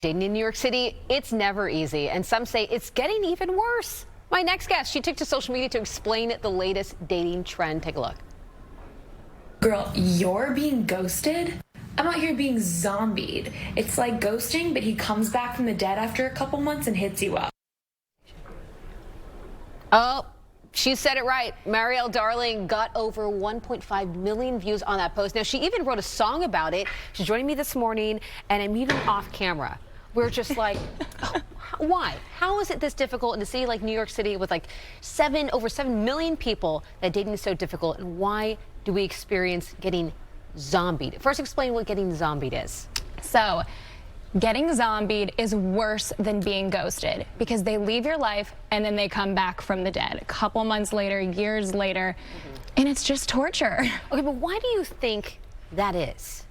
Dating in New York City, it's never easy, and some say it's getting even worse. My next guest, she took to social media to explain the latest dating trend. Take a look. Girl, you're being ghosted? I'm out here being zombied. It's like ghosting, but he comes back from the dead after a couple months and hits you up. Oh, she said it right. Mariel Darling got over 1.5 million views on that post. Now, she even wrote a song about it. She's joining me this morning, and I'm even off camera. We're just like, oh, why? How is it this difficult in a city like New York City with like over 7 million people that dating is so difficult? And why do we experience getting zombied? First, explain what getting zombied is. So, getting zombied is worse than being ghosted because they leave your life and then they come back from the dead a couple months later, years later, and it's just torture. Okay, but why do you think that is?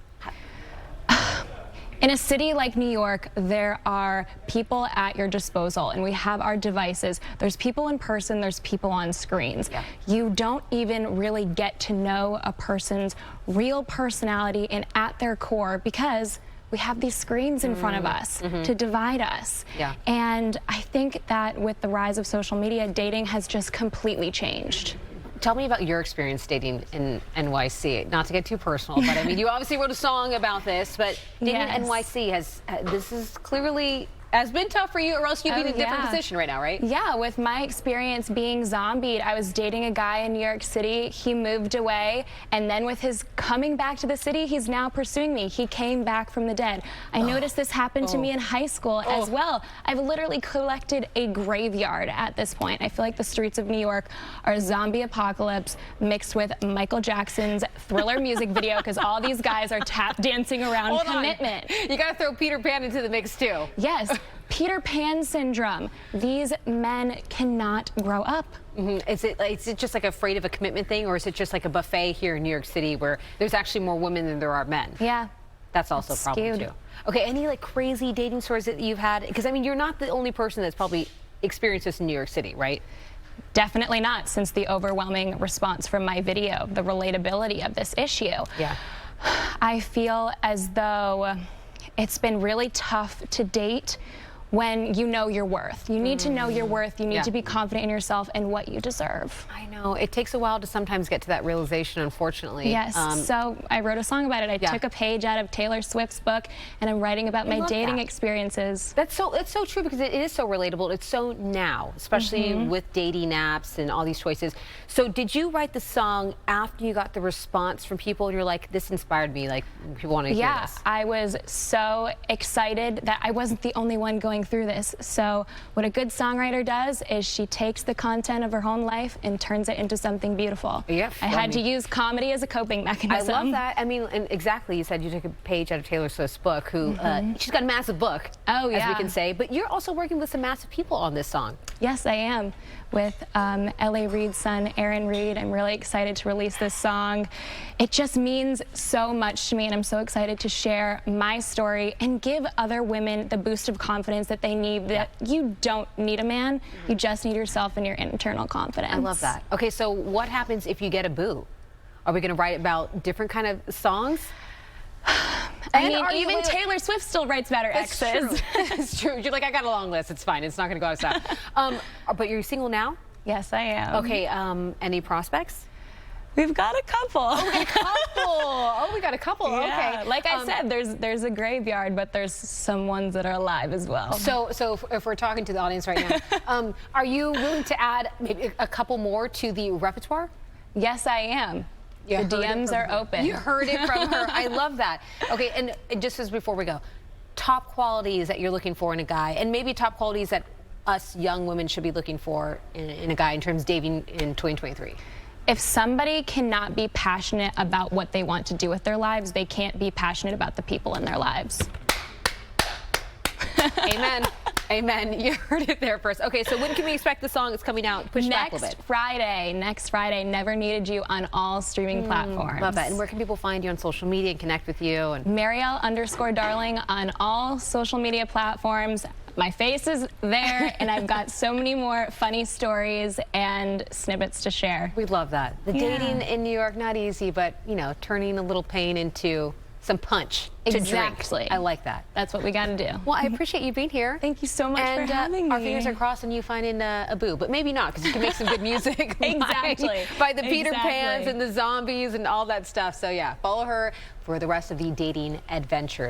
In a city like New York, there are people at your disposal, and we have our devices. There's people in person, there's people on screens. Yeah. You don't even really get to know a person's real personality and at their core because we have these screens in front of us to divide us. Yeah. And I think that with the rise of social media, dating has just completely changed. Tell me about your experience dating in NYC. Not to get too personal, but I mean, you obviously wrote a song about this, but dating in NYC this is clearly has been tough for you, or else you'd be in a different position right now, right? Yeah, with my experience being zombied, I was dating a guy in New York City. He moved away, and then with his coming back to the city, he's now pursuing me. He came back from the dead. I noticed this happened to me in high school as well. I've literally collected a graveyard at this point. I feel like the streets of New York are a zombie apocalypse mixed with Michael Jackson's Thriller music video, because all these guys are tap dancing around commitment. You gotta throw Peter Pan into the mix too. Yes. Peter Pan syndrome. These men cannot grow up. Is it just like afraid of a commitment thing, or is it just like a buffet here in New York City where there's actually more women than there are men? Yeah. That's also a problem too. Okay, any like crazy dating stories that you've had? Because I mean, you're not the only person that's probably experienced this in New York City, right? Definitely not, since the overwhelming response from my video, the relatability of this issue. Yeah. I feel as though it's been really tough to date when you know your worth. You need to know your worth. You need to be confident in yourself and what you deserve. I know. It takes a while to sometimes get to that realization, unfortunately. Yes. So I wrote a song about it. I took a page out of Taylor Swift's book, and I'm writing about my dating experiences. It's so true, because it is so relatable. It's so now, especially with dating apps and all these choices. So did you write the song after you got the response from people and you're like, this inspired me, like people want to hear this? Yeah, I was so excited that I wasn't the only one going through this. So what a good songwriter does is she takes the content of her own life and turns it into something beautiful. Yeah, I had to use comedy as a coping mechanism. I love that. I mean, and exactly, you said you took a page out of Taylor Swift's book, who she's got a massive book, as we can say, but you're also working with some massive people on this song. Yes, I am, with L.A. Reid's son, Aaron Reid. I'm really excited to release this song. It just means so much to me, and I'm so excited to share my story and give other women the boost of confidence that they need, that you don't need a man, you just need yourself and your internal confidence. I love that. Okay, so what happens if you get a boo? Are we going to write about different kind of songs? I mean, even Taylor Swift still writes about her exes. It's true. You're like, I got a long list. It's fine. It's not going to go outside. But you're single now? Yes, I am. Okay. Any prospects? We've got a couple. Oh, we got a couple. Oh, we got a couple. Yeah. Okay. Like I said, there's a graveyard, but there's some ones that are alive as well. So if we're talking to the audience right now, are you willing to add maybe a couple more to the repertoire? Yes, I am. The DMs are open. You heard it from her. I love that. Okay, and just as before we go, top qualities that you're looking for in a guy, and maybe top qualities that us young women should be looking for in a guy in terms of dating in 2023. If somebody cannot be passionate about what they want to do with their lives, they can't be passionate about the people in their lives. Amen. Amen. You heard it there first. Okay, so when can we expect the song? It's coming out. Push back a little bit. Next Friday. Never Needed You on all streaming platforms. Love that. And where can people find you on social media and connect with you? And Mariel_Darling on all social media platforms. My face is there, and I've got so many more funny stories and snippets to share. We love that. The dating in New York, not easy, but, you know, turning a little pain into some punch to Exactly. drink. I like that. That's what we got to do. Well, I appreciate you being here. Thank you so much and, for having me. Our fingers are crossed on you finding a boo, but maybe not, because you can make some good music. Exactly. By the Peter Exactly. Pans and the zombies and all that stuff. So yeah, follow her for the rest of the dating adventures.